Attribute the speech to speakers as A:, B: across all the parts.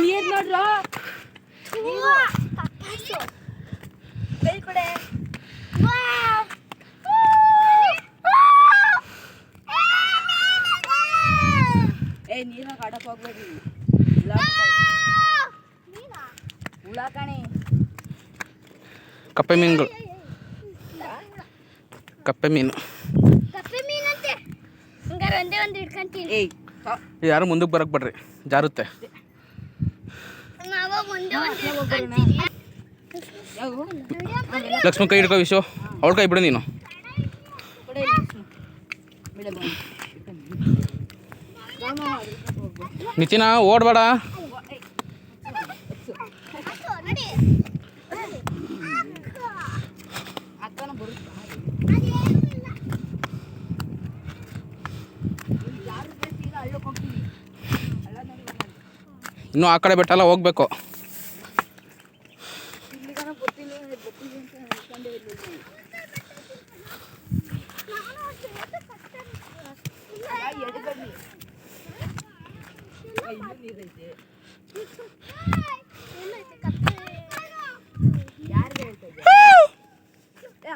A: ನೀರ್ ನೋಡ್ರು ಕೈ ಕೊಡೆ. ನೀರಾಗ ಆಡಕ್ ಹೋಗ್ಬೇಡ್ರಿ, ಹುಳ ಕಾಣಿ.
B: ಕಪ್ಪೆ ಮೀನುಗಳು, ಕಪ್ಪೆ ಮೀನು. ಯಾರು ಮುಂದಕ್ಕೆ ಬರಕ್ ಬಿಡ್ರಿ, ಜಾರುತ್ತೆ. ಲಕ್ಷ್ಮಣ ಕೈ ಹಿಡ್ಕೋ ವಿಶ್ವ, ಅವಳ ಕೈ ಬಿಡು ನೀನು. ನಿತಿನ ಓಡ್ಬೇಡ. ಇನ್ನು ಆ ಕಡೆ ಬೆಟ್ಟಲ್ಲ ಹೋಗ್ಬೇಕು.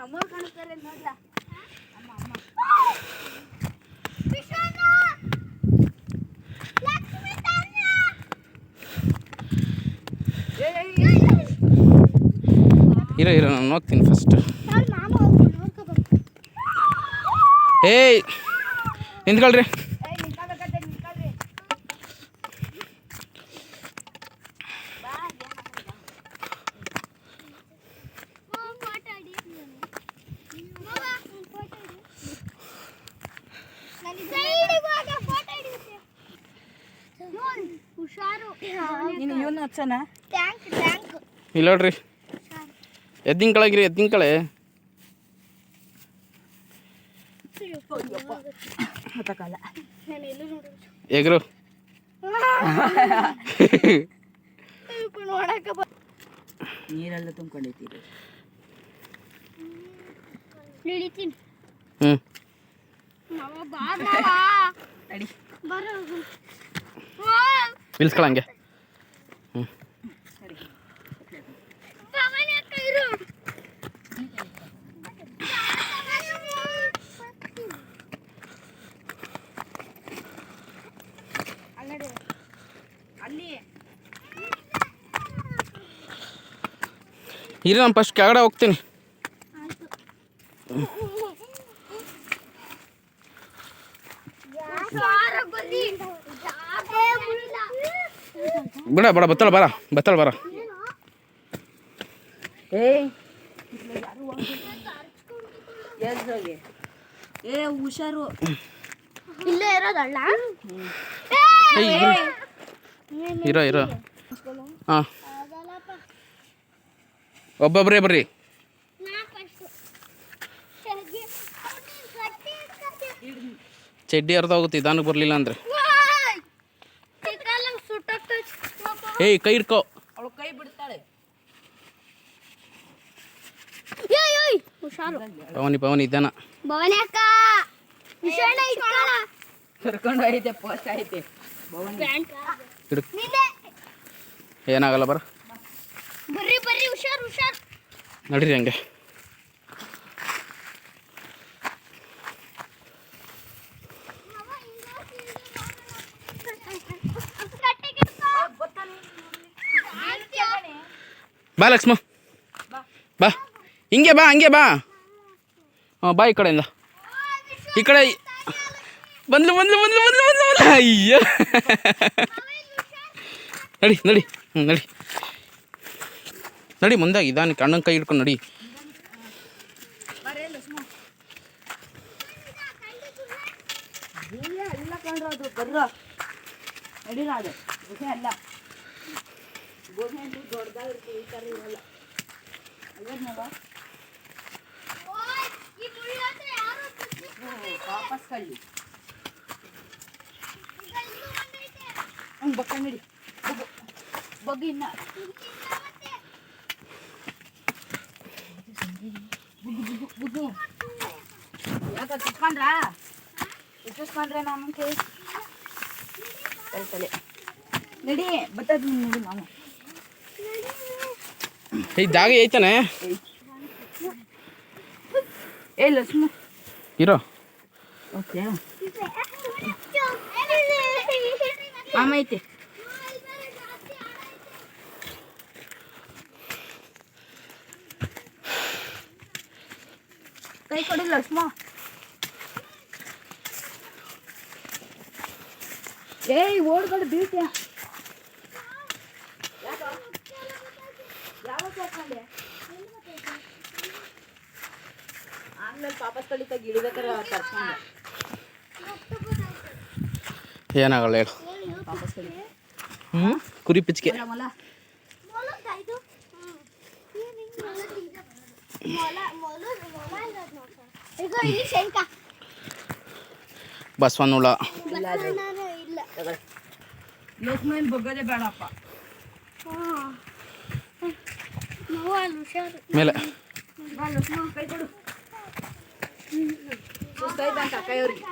A: ಅಮ್ಮ ಕಾಣಿಸ್ತಾರೆ ನೋಡ್ಲಾ.
B: ಇರೋ ನಾನು ನೋಡ್ತೀನಿ ಫಸ್ಟ್. ಏಯ್ ನಿಂತ್ಕೊಳ್ರಿ.
A: ನೀನು ಇವನು ಹಚ್ಚನ
B: ಇಲ್ಲ ನೋಡ್ರಿ, ಎದ್ದಿಂಕಳಗಿರಿ, ಎದ್ದಿಂಕಳೆ. ಎಗ್ರು
A: ನೀರೆಲ್ಲ ತುಂಬ್ಕೊಂಡೈತಿ.
B: ನಿಲ್ಸ್ಕೊಳಂಗೆ. ಇರಿ, ನಾನು ಫಸ್ಟ್ ಕೆಳಗಡೆ ಹೋಗ್ತೀನಿ. ಬಿಡ ಬಡ ಬತ್ತಳ ಬರ, ಬತ್ತಳ ಬರ.
A: ಹುಷಾರು,
C: ಇಲ್ಲೇ ಇರೋದಲ್ಲ.
B: ಇರೋ ಇರೋ. ಹಾಂ, ಒಬ್ಬೊಬ್ಬರೇ ಬರ್ರಿ. ಚಡ್ಡಿ ಅರ್ಧ ಹೋಗುತ್ತೆ ಇದಾನು ಬರಲಿಲ್ಲ ಅಂದರೆ. ಏಯ್ ಕೈ ಹಿಡ್ಕೋ.
A: ಅವಳು ಕೈ ಬಿಡ್ತಾಳೆ.
B: ಪವನಿ ಇದ್ದಾನ.
A: ಕರ್ಕೊಂಡು ಐತೆ, ಪೋಸ್ಟ್ ಐತೆ.
B: ಏನಾಗಲ್ಲ ಬರ.
C: ಬರ್ರಿ ಹುಷಾರ್ ಹುಷಾರ್.
B: ನಡೀರಿ ಹಂಗೆ. ಬಾ ಲಕ್ಷ್ಮ, ಬಾ ಹಿಂಗೆ ಬಾ, ಹಂಗೆ ಬಾ. ಹಾಂ ಬಾ, ಈ ಕಡೆಯಿಂದ. ಈ ಕಡೆ ಬಂದ್ಲು ಬಂದ್ಲು ಬಂದ್ಲು ಬಂದ್ಲು ಬಂದ್ಲು. ಅಯ್ಯ ನಡಿ ನಡಿ, ನಡಿ ನಡಿ ಮುಂದಾಗಿ. ಇದಾನೆ ಕಣ್ಣನ ಕೈ ಹಿಡ್ಕೊಂಡು ನಡಿ.
A: ಎಲ್ಲ ಕಂಡ್ರದು ಬರ್ರ ನಡೀರ. ಅದು ಗುಹೆ ಅಲ್ಲ, ಗುಹೆ ದೊಡ್ಡದಾಗಿರ್ತೀವಿ, ಈ ಥರ ಇರಲ್ಲ. ಅಲ್ವೇನವ ವಾಪಸ್ ಕಳ್ಳಿ. ಹಂಗೆ ಬಕ್ಕ ನಡಿ, ಬಗ್ಗಿ ಇನ್ನ ಬುಗ್ಗು ಬುಗ್ಗು ಬುಗ್ಗು ಇಚ್ಚಿಸ್ಕೊಂಡ್ರೆ ನಮ್ಮ ಕೈ ತಲೆ ನಡಿ ಬರ್ತದ ನೋಡಿ ಮಾಮ
B: ಈ ಜಾಗ ಐತಾನೆ
A: ಏ ಲಕ್ಷ್ಮ
B: ಇರೋ
A: ಓಕೆ ಮಾಮ ಐತೆ ಕೈ ಕೊಡಿ ಲಕ್ಷ್ಮ ಏಯ್ ಓಡ್ಗಳು ಬೀಳ್ತೀಯ ಯಾವಾಗ ಹಾಕೊಂಡೆ ಆಮೇಲೆ ಪಾಪಸ್ ಕಲಿತಾಗ ಇಳಿಬೇಕಾರೆ ತರ್ಸ್ಕೊಂಡೆ
B: ಏನಾಗಲ್ಲ ಹೇಳು
A: ಪಾಪಸ್ ಕಲಿ
B: ಕುರಿ ಪಿಚ್ಕೆ
A: ಮೊಲ
B: ಬಸವನ ಹುಳ
A: ಲಕ್ಷ್ಮಣ್ ಬಗ್ಗದೆ ಬೇಡಪ್ಪ
B: ಮೇಲೆ
A: ಬಾ ಲಕ್ಷ್ಮಣ ಕೈ ಕೊಡು ಸುಸ್ತಾಯ್ತಂತ ಕೈಯವ್ರಿಗೆ